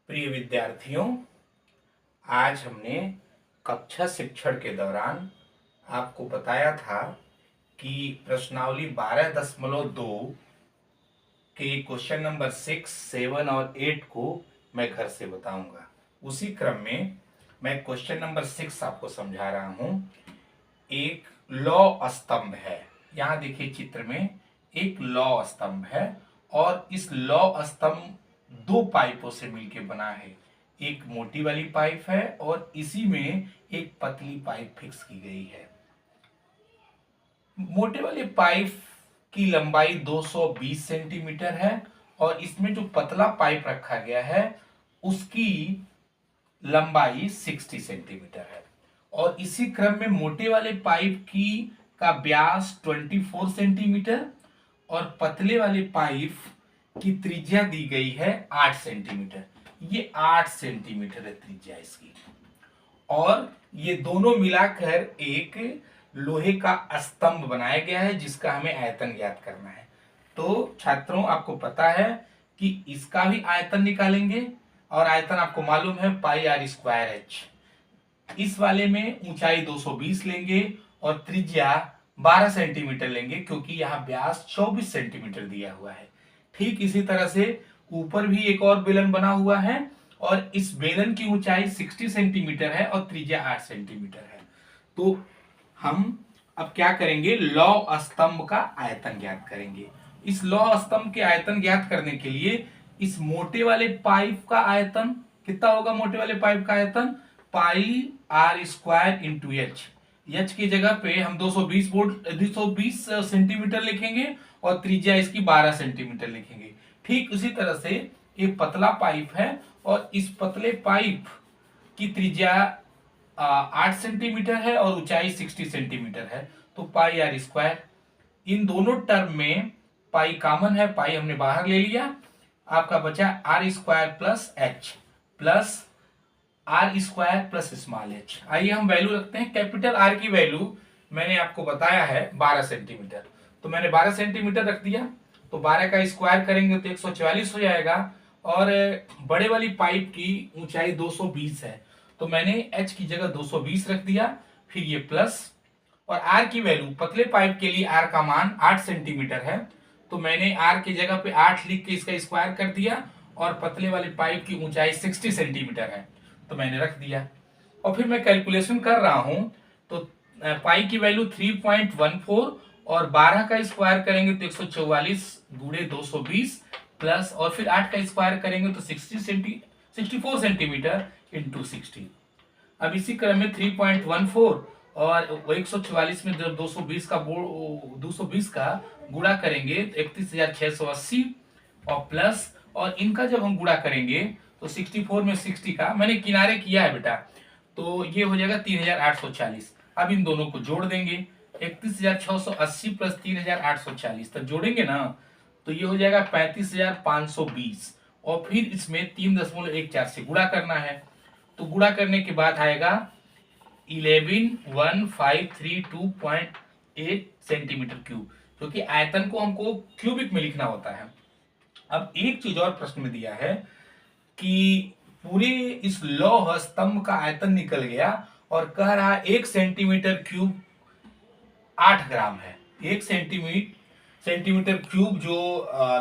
प्रिय विद्यार्थियों, आज हमने कक्षा शिक्षण के दौरान आपको बताया था कि प्रश्नावली 12.2 के क्वेश्चन नंबर 6, 7 और 8 को मैं घर से बताऊंगा। उसी क्रम में मैं क्वेश्चन नंबर 6 आपको समझा रहा हूं। एक लौ स्तंभ है, यहां देखिए चित्र में एक लौ स्तंभ है और इस लौ स्तंभ दो पाइपों से मिलकर बना है। एक मोटी वाली पाइप है और इसी में एक पतली पाइप फिक्स की गई है। मोटे वाले पाइप की लंबाई 220 सेंटीमीटर है और इसमें जो पतला पाइप रखा गया है उसकी लंबाई 60 सेंटीमीटर है। और इसी क्रम में मोटे वाले पाइप की का व्यास 24 सेंटीमीटर और पतले वाले पाइप की त्रिज्या दी गई है 8 सेंटीमीटर। ये 8 सेंटीमीटर है त्रिज्या इसकी, और ये दोनों मिलाकर एक लोहे का स्तंभ बनाया गया है जिसका हमें आयतन ज्ञात करना है। तो छात्रों, आपको पता है कि इसका भी आयतन निकालेंगे और आयतन आपको मालूम है पाई आर स्क्वायर एच। इस वाले में ऊंचाई 220 लेंगे और त्रिज्या 12 सेंटीमीटर लेंगे क्योंकि यहाँ व्यास 24 सेंटीमीटर दिया हुआ है। ठीक इसी तरह से ऊपर भी एक और बेलन बना हुआ है और इस बेलन की ऊंचाई 60 सेंटीमीटर है और त्रिज्या 8 सेंटीमीटर है। तो हम अब क्या करेंगे, लौ स्तंभ का आयतन ज्ञात करेंगे। इस लौ स्तंभ के आयतन ज्ञात करने के लिए इस मोटे वाले पाइप का आयतन कितना होगा? मोटे वाले पाइप का आयतन pi r square into h. H की जगह पे हम 220 सेंटीमीटर लिखेंगे और त्रिज्या इसकी 12 सेंटीमीटर लिखेंगे। ठीक उसी तरह से एक पतला पाइप है और इस पतले पाइप की त्रिज्या 8 सेंटीमीटर है और ऊंचाई 60 सेंटीमीटर है। तो पाई आर स्क्वायर, इन दोनों टर्म में पाई कॉमन है, पाई हमने बाहर ले लिया। आपका बचा R square plus H plus R square plus small H. आइए हम वैल्यू रखते हैं। कैपिटल आर की वैल्यू मैंने आपको बताया है 12 सेंटीमीटर, तो मैंने 12 सेंटीमीटर रख दिया। तो 12 का स्क्वायर करेंगे तो 144 हो जाएगा और बड़े वाली पाइप की ऊंचाई 220 है तो मैंने एच की जगह 220 रख दिया। फिर ये प्लस और आर की वैल्यू, पतले पाइप के लिए आर का मान 8 सेंटीमीटर है तो मैंने आर की जगह पे 8 लिख के इसका स्क्वायर कर दिया और पतले वाले पाइप की ऊंचाई 60 सेंटीमीटर है तो मैंने रख दिया। और फिर मैं कैलकुलेशन कर रहा हूं तो पाई की वैल्यू 3.14 और 12 का स्क्वायर करेंगे तो 144 गुणे 220 प्लस और फिर 8 का स्क्वायर करेंगे तो 64 सेंटीमीटर इंटू 60। अब इसी क्रम में 3.14 और 144 में जब 220 का गुणा करेंगे तो 31,680 और प्लस और इनका जब हम गुणा करेंगे तो 64 में 60 का मैंने किनारे किया है बेटा, तो ये हो जाएगा 3,840। अब इन दोनों को जोड़ देंगे, 31,680 प्लस 3,840 तक जोड़ेंगे ना तो ये हो जाएगा 35,520 और फिर इसमें 3.14 से गुणा करना है। तो गुणा करने के बाद आएगा 11,1532.8 सेंटीमीटर क्यूब, क्योंकि आयतन को हमको क्यूबिक में लिखना होता है। अब एक चीज और प्रश्न में दिया है कि पूरे इस लौह स्तंभ का आयतन निकल गया और कह रहा है 1 सेंटीमीटर क्यूब 8 ग्राम है। 1 सेंटीमीटर क्यूब जो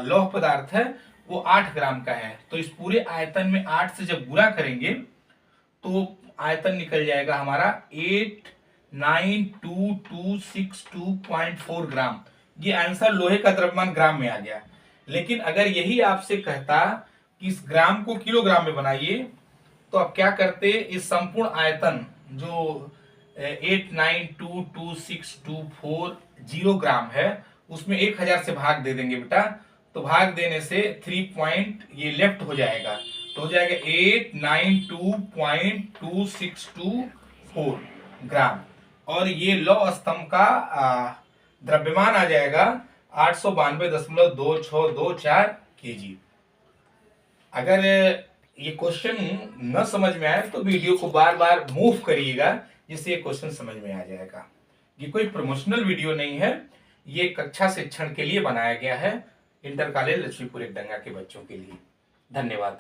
लौह पदार्थ है वो 8 ग्राम का है। तो इस पूरे आयतन में 8 से जब गुणा करेंगे तो आयतन निकल जाएगा हमारा 8922262.4 ग्राम। ये आंसर लोहे का द्रव्यमान ग्राम में आ गया। लेकिन अगर यही आपसे कहता कि इस ग्राम को किलोग्राम में बनाइए तो आप क्या करते, इस संपूर्ण आयतन जो 8922262.40 ग्राम है उसमें 1000 से भाग दे देंगे बेटा। तो भाग देने से 3 पॉइंट ये लेफ्ट हो जाएगा तो हो जाएगा 892.2624 ग्राम और ये लौह स्तंभ का द्रव्यमान आ जाएगा 892.2624 केजी। अगर ये क्वेश्चन न समझ में आए तो वीडियो को बार बार मूव करिएगा जिससे ये क्वेश्चन समझ में आ जाएगा। ये कोई प्रमोशनल वीडियो नहीं है, ये कक्षा शिक्षण के लिए बनाया गया है, इंटर कॉलेज लक्ष्मीपुर एक डंगा के बच्चों के लिए। धन्यवाद।